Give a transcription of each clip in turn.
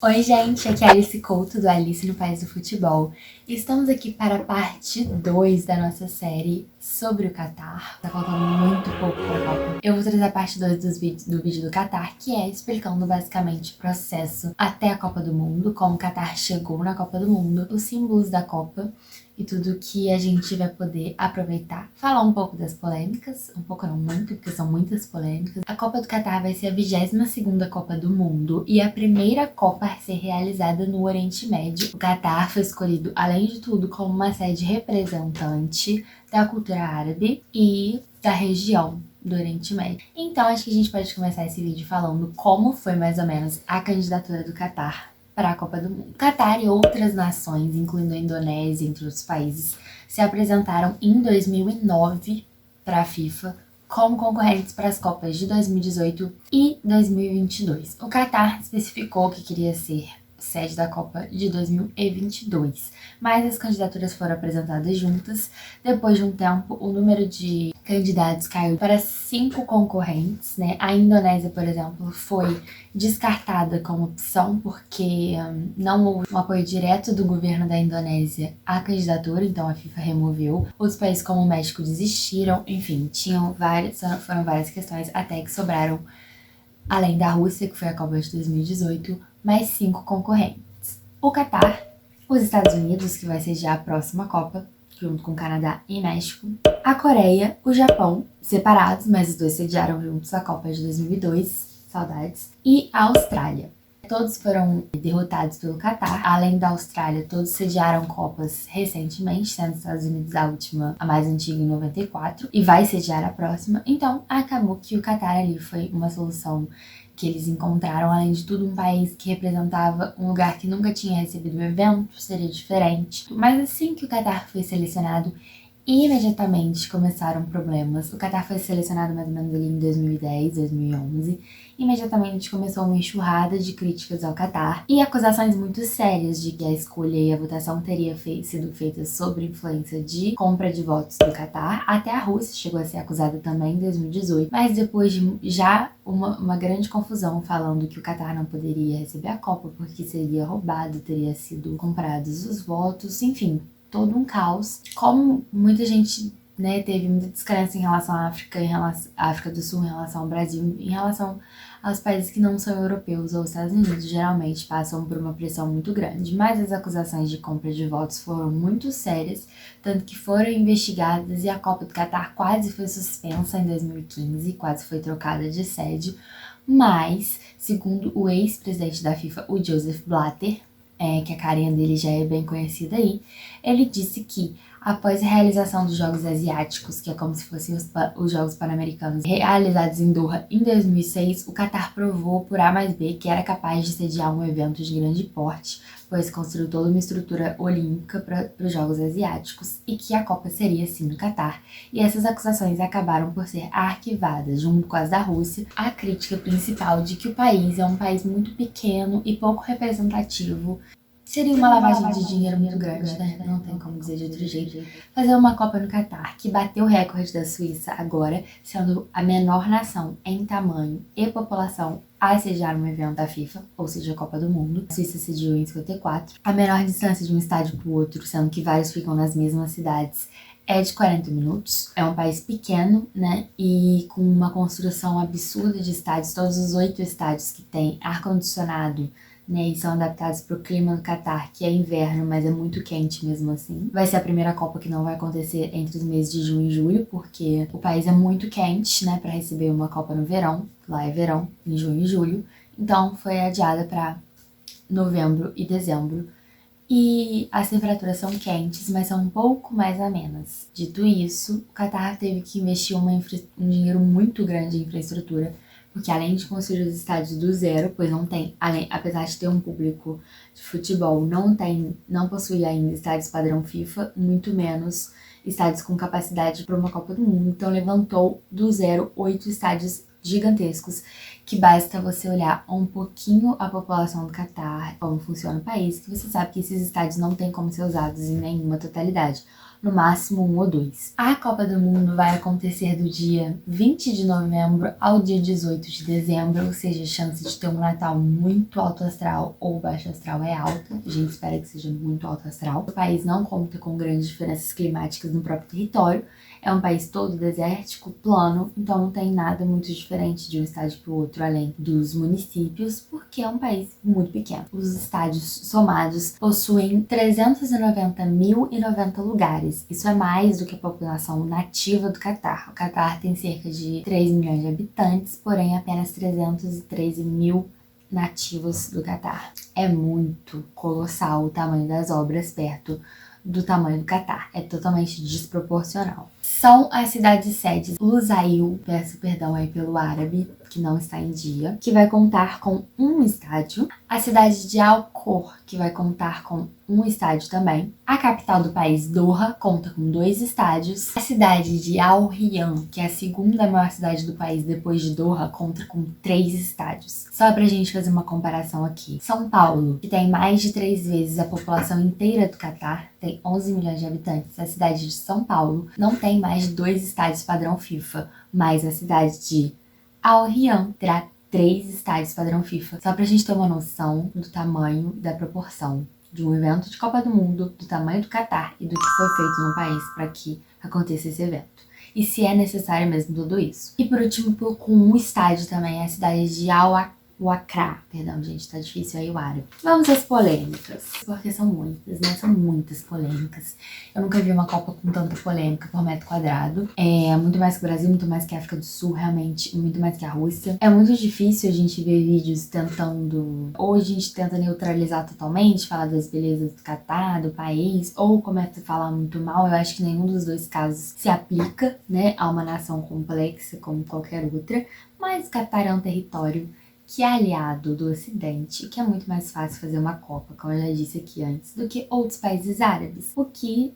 Oi gente, aqui é Alice Couto do Alice no País do Futebol. Estamos aqui para a parte 2 da nossa série sobre o Catar. Tá faltando muito pouco para a Copa. Eu vou trazer a parte 2 do vídeo do Catar, que é explicando basicamente o processo até a Copa do Mundo, como o Catar chegou na Copa do Mundo, os símbolos da Copa e tudo que a gente vai poder aproveitar. Falar um pouco das polêmicas, um pouco não muito, porque são muitas polêmicas. A Copa do Catar vai ser a 22ª Copa do Mundo e a primeira Copa a ser realizada no Oriente Médio. O Catar foi escolhido, além de tudo, como uma sede representante da cultura árabe e da região do Oriente Médio. Então acho que a gente pode começar esse vídeo falando como foi mais ou menos a candidatura do Catar para a Copa do Mundo. Catar e outras nações, incluindo a Indonésia, entre outros países, se apresentaram em 2009 para a FIFA como concorrentes para as Copas de 2018 e 2022. O Catar especificou que queria ser sede da Copa de 2022, mas as candidaturas foram apresentadas juntas. Depois de um tempo, o número de candidatos caiu para 5 concorrentes, né? A Indonésia, por exemplo, foi descartada como opção porque não houve um apoio direto do governo da Indonésia à candidatura, então a FIFA removeu. Outros países como o México desistiram, enfim, foram várias questões até que sobraram, além da Rússia, que foi a Copa de 2018, mais 5 concorrentes. O Catar, os Estados Unidos, que vai sediar a próxima Copa, junto com Canadá e México, a Coreia, o Japão, separados, mas os dois sediaram juntos a Copa de 2002, saudades, e a Austrália. Todos foram derrotados pelo Catar. Além da Austrália, todos sediaram Copas recentemente, sendo os Estados Unidos a mais antiga em 94, e vai sediar a próxima. Então, acabou que o Catar ali foi uma solução que eles encontraram. Além de tudo, um país que representava um lugar que nunca tinha recebido o evento, seria diferente. Mas assim que o Catar foi selecionado, imediatamente começaram problemas. O Catar foi selecionado mais ou menos ali em 2010, 2011. Imediatamente começou uma enxurrada de críticas ao Catar e acusações muito sérias de que a escolha e a votação teria sido feita sob influência de compra de votos do Catar. Até a Rússia chegou a ser acusada também em 2018, mas depois de já uma grande confusão falando que o Catar não poderia receber a Copa porque seria roubado, teria sido comprados os votos, enfim, todo um caos. Como muita gente, né, teve muita descrença em relação à África, à África do Sul, em relação ao Brasil, em relação aos países que não são europeus ou Estados Unidos, geralmente passam por uma pressão muito grande. Mas as acusações de compra de votos foram muito sérias, tanto que foram investigadas e a Copa do Catar quase foi suspensa em 2015, quase foi trocada de sede. Mas, segundo o ex-presidente da FIFA, o Joseph Blatter, que a carinha dele já é bem conhecida aí, ele disse que após a realização dos Jogos Asiáticos, que é como se fossem os Jogos Pan-Americanos, realizados em Doha em 2006, o Catar provou por A mais B que era capaz de sediar um evento de grande porte, pois construiu toda uma estrutura olímpica para os Jogos Asiáticos e que a Copa seria sim no Catar. E essas acusações acabaram por ser arquivadas, junto com as da Rússia. A crítica principal de que o país é um país muito pequeno e pouco representativo. Seria uma lavagem de dinheiro muito grande, né? Não tem como dizer de outro jeito. Fazer uma Copa no Catar, que bateu o recorde da Suíça agora, sendo a menor nação em tamanho e população a sediar um evento da FIFA, ou seja, a Copa do Mundo. A Suíça sediou em 54. A menor distância de um estádio para o outro, sendo que vários ficam nas mesmas cidades, é de 40 minutos. É um país pequeno, né? E com uma construção absurda de estádios. Todos os 8 estádios que tem ar-condicionado, né, e são adaptados para o clima do Catar, que é inverno, mas é muito quente mesmo assim. Vai ser a primeira Copa que não vai acontecer entre os meses de junho e julho, porque o país é muito quente, né, para receber uma Copa no verão. Lá é verão, em junho e julho. Então foi adiada para novembro e dezembro. E as temperaturas são quentes, mas são um pouco mais amenas. Dito isso, o Catar teve que investir um dinheiro muito grande em infraestrutura, porque além de construir os estádios do zero, pois não tem, apesar de ter um público de futebol, não possui ainda estádios padrão FIFA, muito menos estádios com capacidade para uma Copa do Mundo. Então levantou do zero 8 estádios gigantescos que basta você olhar um pouquinho a população do Catar, como funciona o país, que você sabe que esses estádios não têm como ser usados em nenhuma totalidade. No máximo 1 ou 2. A Copa do Mundo vai acontecer do dia 20 de novembro ao dia 18 de dezembro, ou seja, a chance de ter um Natal muito alto astral ou baixo astral é alta. A gente espera que seja muito alto astral. O país não conta com grandes diferenças climáticas no próprio território. É um país todo desértico, plano, então não tem nada muito diferente de um estádio para o outro, além dos municípios, porque é um país muito pequeno. Os estádios somados possuem 390.090 lugares. Isso é mais do que a população nativa do Catar. O Catar tem cerca de 3 milhões de habitantes, porém apenas 313 mil nativos do Catar. É muito colossal o tamanho das obras perto do tamanho do Catar. É totalmente desproporcional. São as cidades sedes Lusail, peço perdão aí pelo árabe, que não está em dia, que vai contar com um estádio. A cidade de Al-Khor, que vai contar com um estádio também. A capital do país, Doha, conta com 2 estádios. A cidade de Al Riyadh, que é a segunda maior cidade do país depois de Doha, conta com 3 estádios. Só pra gente fazer uma comparação aqui. São Paulo, que tem mais de 3 vezes a população inteira do Catar, tem 11 milhões de habitantes. A cidade de São Paulo não tem mais de 2 estádios padrão FIFA, mas a cidade de Al Riyadh terá 3 estádios padrão FIFA. Só pra gente ter uma noção do tamanho, da proporção de um evento de Copa do Mundo, do tamanho do Catar e do que foi feito no país para que aconteça esse evento. E se é necessário mesmo tudo isso. E por último, com um estádio também, a cidade de Al-Wakra. Perdão, gente, tá difícil aí o árabe. Vamos às polêmicas, porque são muitas, né? São muitas polêmicas. Eu nunca vi uma Copa com tanta polêmica por metro quadrado. É muito mais que o Brasil, muito mais que a África do Sul, realmente, muito mais que a Rússia. É muito difícil a gente ver vídeos tentando... Ou a gente tenta neutralizar totalmente, falar das belezas do Catar, do país, ou começa a falar muito mal. Eu acho que nenhum dos dois casos se aplica, né, a uma nação complexa como qualquer outra. Mas o Catar é um território que é aliado do Ocidente e que é muito mais fácil fazer uma Copa, como eu já disse aqui antes, do que outros países árabes, o que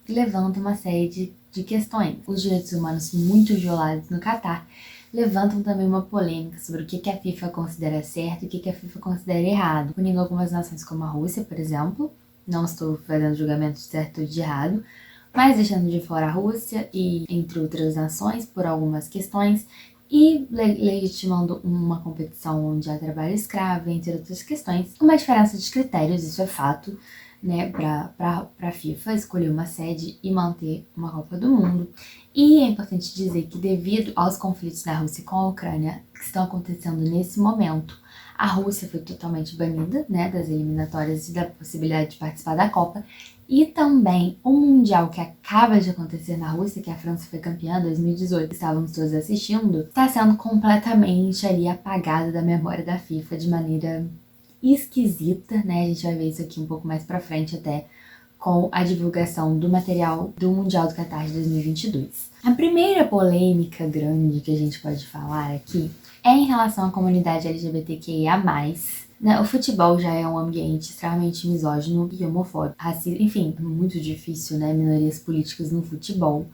levanta uma série de questões. Os direitos humanos muito violados no Catar levantam também uma polêmica sobre o que a FIFA considera certo e o que a FIFA considera errado, unindo algumas nações como a Rússia, por exemplo. Não estou fazendo julgamento de certo ou de errado, mas deixando de fora a Rússia e entre outras nações por algumas questões, e legitimando uma competição onde há trabalho escravo, entre outras questões. Uma diferença de critérios, isso é fato, né, para a FIFA escolher uma sede e manter uma Copa do Mundo. E é importante dizer que devido aos conflitos da Rússia com a Ucrânia que estão acontecendo nesse momento, a Rússia foi totalmente banida, né, das eliminatórias e da possibilidade de participar da Copa. E também o Mundial que acaba de acontecer na Rússia, que a França foi campeã em 2018, estávamos todos assistindo, está sendo completamente ali apagado da memória da FIFA de maneira esquisita, né? A gente vai ver isso aqui um pouco mais pra frente até com a divulgação do material do Mundial do Catar de 2022. A primeira polêmica grande que a gente pode falar aqui é em relação à comunidade LGBTQIA+. O futebol já é um ambiente extremamente misógino e homofóbico, racista, enfim, muito difícil, né, minorias políticas no futebol.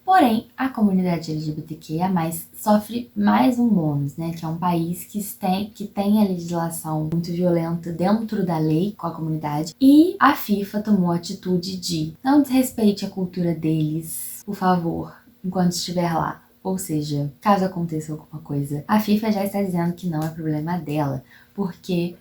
Porém, a comunidade LGBTQIA+, sofre mais um bônus, né, que é um país que tem a legislação muito violenta dentro da lei com a comunidade, e a FIFA tomou a atitude de não desrespeite a cultura deles, por favor, enquanto estiver lá. Ou seja, caso aconteça alguma coisa, a FIFA já está dizendo que não é problema dela, porque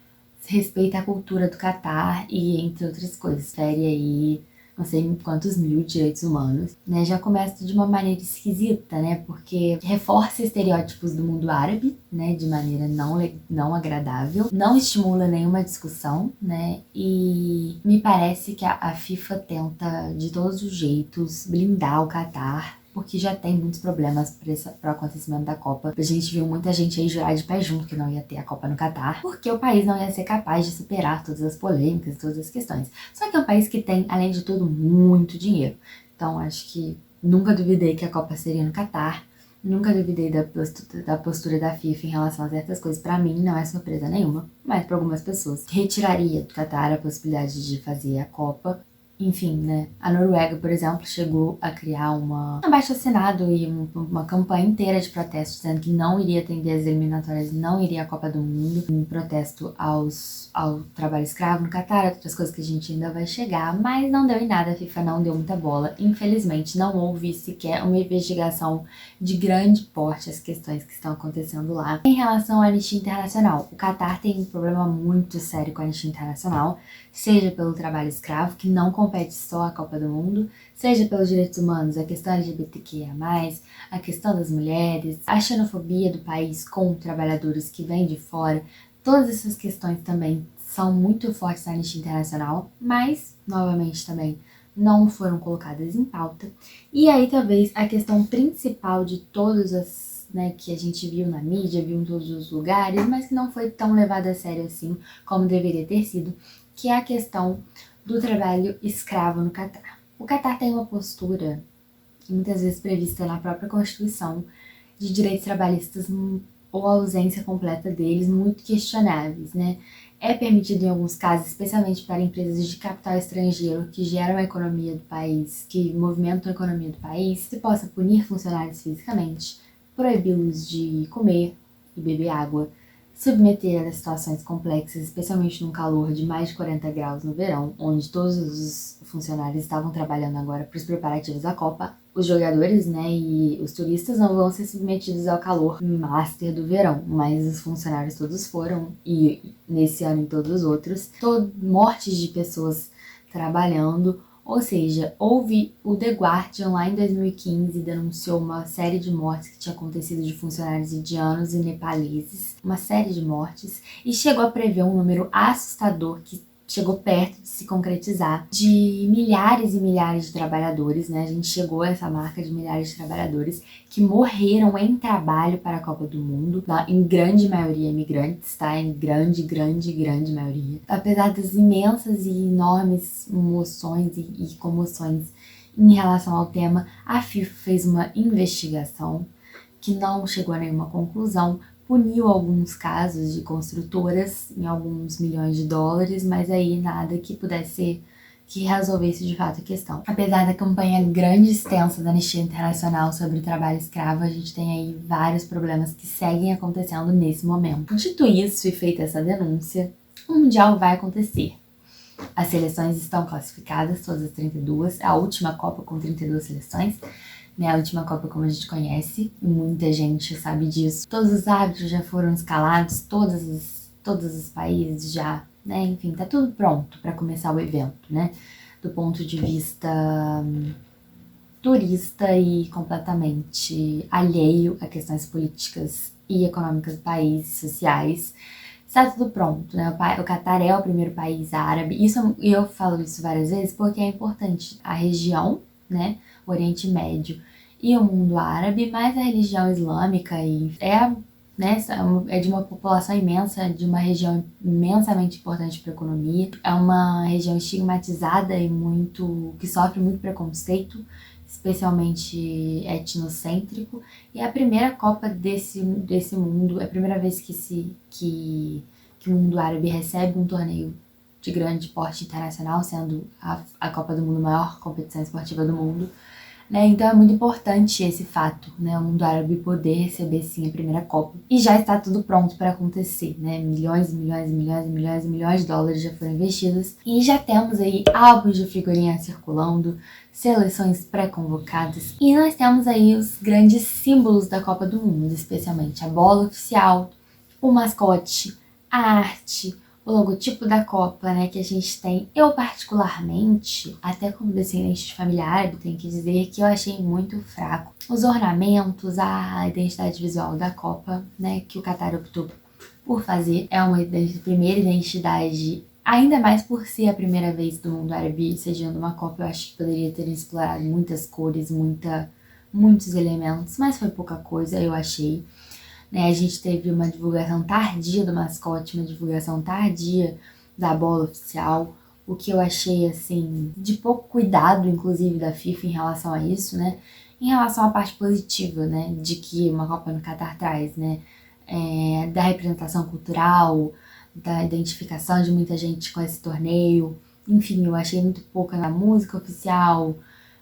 respeita a cultura do Catar e entre outras coisas. Fere aí não sei quantos mil direitos humanos, né? Já começa de uma maneira esquisita, né? Porque reforça estereótipos do mundo árabe, né? De maneira não agradável, não estimula nenhuma discussão, né? E me parece que a FIFA tenta de todos os jeitos blindar o Catar, porque já tem muitos problemas para o acontecimento da Copa. A gente viu muita gente aí jurar de pé junto que não ia ter a Copa no Catar, porque o país não ia ser capaz de superar todas as polêmicas, todas as questões. Só que é um país que tem, além de tudo, muito dinheiro. Então acho que nunca duvidei que a Copa seria no Catar, nunca duvidei da postura da FIFA em relação a certas coisas. Para mim não é surpresa nenhuma, mas para algumas pessoas retiraria do Catar a possibilidade de fazer a Copa. Enfim, né? A Noruega, por exemplo, chegou a criar um abaixo-assinado e uma campanha inteira de protestos dizendo que não iria atender as eliminatórias, não iria à Copa do Mundo, em protesto ao trabalho escravo no Catar, outras coisas que a gente ainda vai chegar, mas não deu em nada, a FIFA não deu muita bola. Infelizmente, não houve sequer uma investigação de grande porte às questões que estão acontecendo lá. Em relação à Anistia Internacional, o Catar tem um problema muito sério com a Anistia Internacional, seja pelo trabalho escravo, que não compete só a Copa do Mundo, seja pelos direitos humanos, a questão LGBTQIA+, a questão das mulheres, a xenofobia do país com trabalhadores que vêm de fora. Todas essas questões também são muito fortes na Anistia Internacional, mas, novamente também, não foram colocadas em pauta. E aí talvez a questão principal de todas as, né, que a gente viu na mídia, viu em todos os lugares, mas que não foi tão levada a sério assim como deveria ter sido, que é a questão do trabalho escravo no Catar. O Catar tem uma postura, muitas vezes prevista na própria Constituição, de direitos trabalhistas ou a ausência completa deles, muito questionáveis, né? É permitido em alguns casos, especialmente para empresas de capital estrangeiro que geram a economia do país, que movimentam a economia do país, se possa punir funcionários fisicamente, proibi-los de comer e beber água, submeter a situações complexas, especialmente num calor de mais de 40 graus no verão, onde todos os funcionários estavam trabalhando agora para os preparativos da Copa. Os jogadores, né, e os turistas não vão ser submetidos ao calor master do verão, mas os funcionários todos foram, e nesse ano e todos os outros, mortes de pessoas trabalhando. Ou seja, houve o The Guardian lá em 2015 denunciou uma série de mortes que tinha acontecido de funcionários indianos e nepaleses, uma série de mortes, e chegou a prever um número assustador que chegou perto de se concretizar, de milhares e milhares de trabalhadores, né? A gente chegou a essa marca de milhares de trabalhadores que morreram em trabalho para a Copa do Mundo, em grande maioria imigrantes, tá? Em grande maioria. Apesar das imensas e enormes emoções e comoções em relação ao tema, a FIFA fez uma investigação que não chegou a nenhuma conclusão, puniu alguns casos de construtoras em alguns milhões de dólares, mas aí nada que pudesse que resolvesse de fato a questão. Apesar da campanha grande e extensa da Anistia Internacional sobre o trabalho escravo, a gente tem aí vários problemas que seguem acontecendo nesse momento. Dito isso e feita essa denúncia, o Mundial vai acontecer. As seleções estão classificadas, todas as 32, a última Copa com 32 seleções, né, a última Copa como a gente conhece, e muita gente sabe disso. Todos os árbitros já foram escalados, todos os países já, né, enfim, tá tudo pronto para começar o evento, né, do ponto de vista turista e completamente alheio a questões políticas e econômicas do país, sociais. Está tudo pronto, né? O Catar é o primeiro país árabe. Eu falo isso várias vezes porque é importante a região, né? O Oriente Médio e o mundo árabe, mas a religião islâmica né, é de uma população imensa, de uma região imensamente importante para a economia. É uma região estigmatizada e que sofre muito preconceito, especialmente etnocêntrico, e é a primeira Copa desse mundo, é a primeira vez que o mundo árabe recebe um torneio de grande porte internacional, sendo a Copa do Mundo a maior competição esportiva do mundo, né? Então é muito importante esse fato, né? O mundo árabe poder receber sim a primeira Copa. E já está tudo pronto para acontecer, né? Milhões e milhões e milhões e milhões e milhões de dólares já foram investidos. E já temos aí álbuns de figurinha circulando, seleções pré-convocadas. E nós temos aí os grandes símbolos da Copa do Mundo, especialmente a bola oficial, o mascote, a arte, o logotipo da Copa, né, que a gente tem. Eu particularmente, até como descendente de família árabe, tenho que dizer que eu achei muito fraco os ornamentos, a identidade visual da Copa, né, que o Catar optou por fazer. É uma primeira identidade, ainda mais por ser a primeira vez do mundo árabe sediando uma Copa. Eu acho que poderia ter explorado muitas cores, muitos elementos, mas foi pouca coisa, eu achei. Né, a gente teve uma divulgação tardia do mascote, uma divulgação tardia da bola oficial, o que eu achei, assim, de pouco cuidado, inclusive, da FIFA em relação a isso, né? Em relação à parte positiva, né, de que uma Copa no Catar traz, né? Da representação cultural, da identificação de muita gente com esse torneio, Enfim, eu achei muito pouca na música oficial,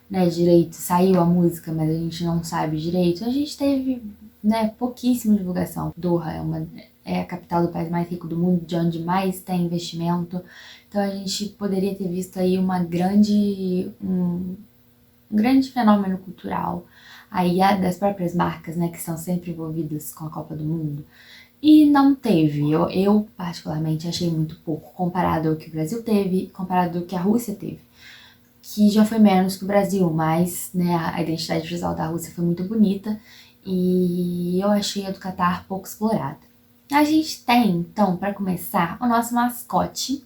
né, direito. Saiu a música, mas a gente não sabe direito. A gente teve, né, pouquíssima divulgação. Doha é a capital do país mais rico do mundo, de onde mais tem investimento. Então a gente poderia ter visto aí um grande fenômeno cultural aí das próprias marcas, né, que são sempre envolvidas com a Copa do Mundo. E não teve. Eu particularmente achei muito pouco comparado ao que o Brasil teve, comparado ao que a Rússia teve, que já foi menos que o Brasil, mas, né, a identidade visual da Rússia foi muito bonita e eu achei a do Catar pouco explorada. A gente tem, então, para começar, o nosso mascote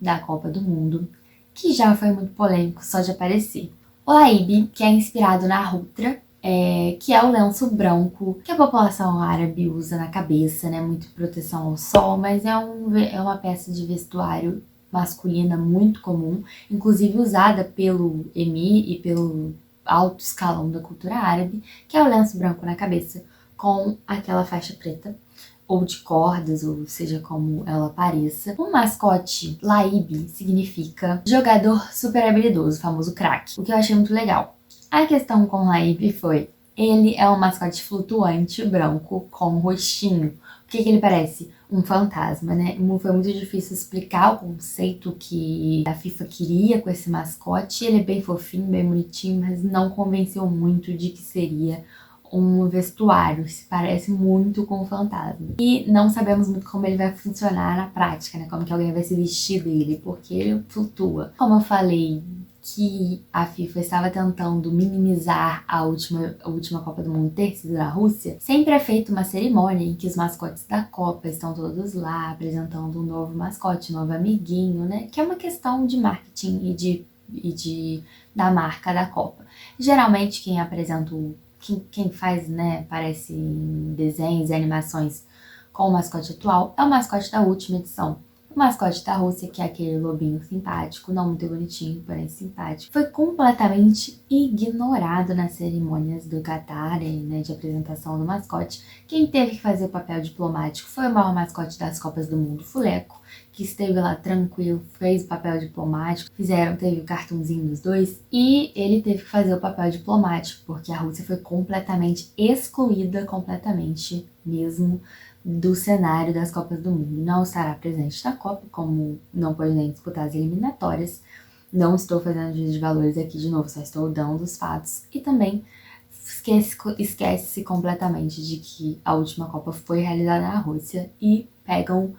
da Copa do Mundo, que já foi muito polêmico só de aparecer. O Laíbe, que é inspirado na Rutra, que é o lenço branco que a população árabe usa na cabeça, né? Muito proteção ao sol, mas é uma peça de vestuário masculina muito comum, inclusive usada pelo emir e pelo alto escalão da cultura árabe, que é o lenço branco na cabeça com aquela faixa preta, ou de cordas, ou seja como ela pareça. O mascote Laíbe significa jogador super habilidoso, o famoso craque, o que eu achei muito legal. A questão com Laíbe foi, ele é um mascote flutuante branco com um rostinho. O que ele parece? Um fantasma, né? Foi muito difícil explicar o conceito que a FIFA queria com esse mascote. Ele é bem fofinho, bem bonitinho, mas não convenceu muito de que seria um vestuário, se parece muito com o fantasma. E não sabemos muito como ele vai funcionar na prática, né? Como que alguém vai se vestir dele, porque ele flutua. Como eu falei que a FIFA estava tentando minimizar a última Copa do Mundo ter sido na Rússia, sempre é feita uma cerimônia em que os mascotes da Copa estão todos lá, apresentando um novo mascote, um novo amiguinho, né? Que é uma questão de marketing da marca da Copa. Geralmente quem apresenta quem faz, né, parece em desenhos e animações com o mascote atual, é o mascote da última edição. O mascote da Rússia, que é aquele lobinho simpático, não muito bonitinho, porém simpático, foi completamente ignorado nas cerimônias do Catar, né, de apresentação do mascote. Quem teve que fazer o papel diplomático foi o maior mascote das Copas do Mundo, Fuleco, que esteve lá tranquilo, fez o papel diplomático, teve o cartãozinho dos dois, e ele teve que fazer o papel diplomático, porque a Rússia foi completamente excluída, completamente mesmo, do cenário das Copas do Mundo. Não estará presente na Copa, como não pode nem disputar as eliminatórias. Não estou fazendo juízo de valores aqui de novo, só estou dando os fatos. E também esquece-se completamente de que a última Copa foi realizada na Rússia e pegam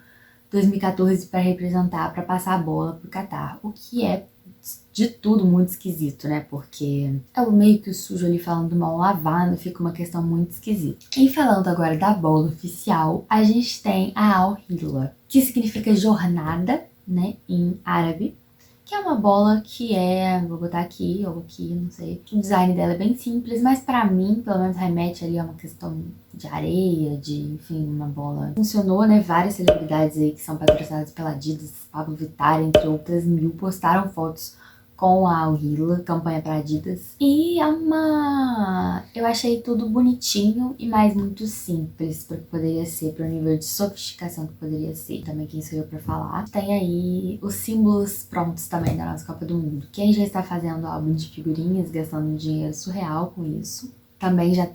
2014 para representar, para passar a bola pro Catar, o que é de tudo muito esquisito, né? Porque é o meio que o sujo ali falando mal lavado, fica uma questão muito esquisita. E falando agora da bola oficial, a gente tem a Al-Hilal, que significa jornada, né, em árabe, que é uma bola que vou botar aqui ou aqui, não sei. O design dela é bem simples, mas pra mim, pelo menos remete ali a uma questão de areia, enfim, uma bola. Funcionou, né? Várias celebridades aí que são patrocinadas pela Adidas, Pablo Vittar, entre outras mil, postaram fotos com a Al-Hilal, campanha para Adidas. E eu achei tudo bonitinho e mais muito simples para que poderia ser, para o nível de sofisticação que poderia ser. Também quem sou eu para falar. Tem aí os símbolos prontos também da nossa Copa do Mundo. Quem já está fazendo álbum de figurinhas, gastando dinheiro surreal com isso. Também já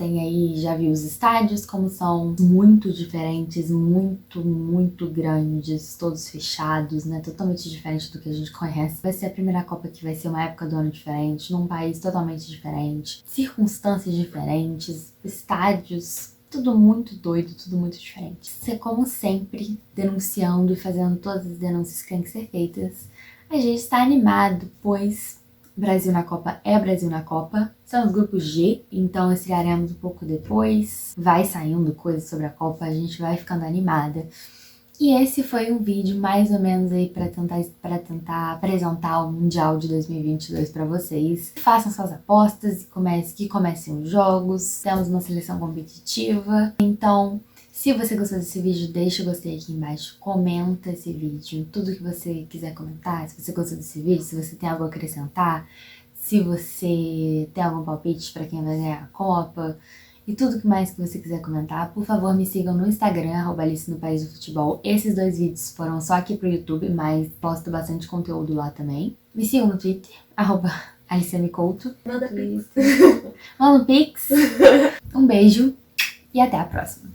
vi os estádios, como são muito diferentes, muito grandes, todos fechados, né? Totalmente diferente do que a gente conhece. Vai ser a primeira Copa que vai ser uma época do ano diferente, num país totalmente diferente, circunstâncias diferentes, estádios, tudo muito doido, tudo muito diferente. Você, como sempre, denunciando e fazendo todas as denúncias que têm que ser feitas. A gente está animado, pois Brasil na Copa é Brasil na Copa. São os grupos G, então estrearemos um pouco depois. Vai saindo coisas sobre a Copa, a gente vai ficando animada. E esse foi um vídeo mais ou menos aí para tentar apresentar o Mundial de 2022 para vocês. Façam suas apostas e que comecem os jogos. Temos uma seleção competitiva. Então, se você gostou desse vídeo, deixa o gostei aqui embaixo, comenta esse vídeo, tudo que você quiser comentar, se você gostou desse vídeo, se você tem algo a acrescentar, se você tem algum palpite para quem vai ganhar a Copa, e tudo que mais que você quiser comentar, por favor me sigam no Instagram, @Alice no País do Futebol. Esses 2 vídeos foram só aqui pro YouTube, mas posto bastante conteúdo lá também. Me sigam no Twitter, @AlicianeCouto. Manda pix. Manda um pix. Um beijo e até a próxima.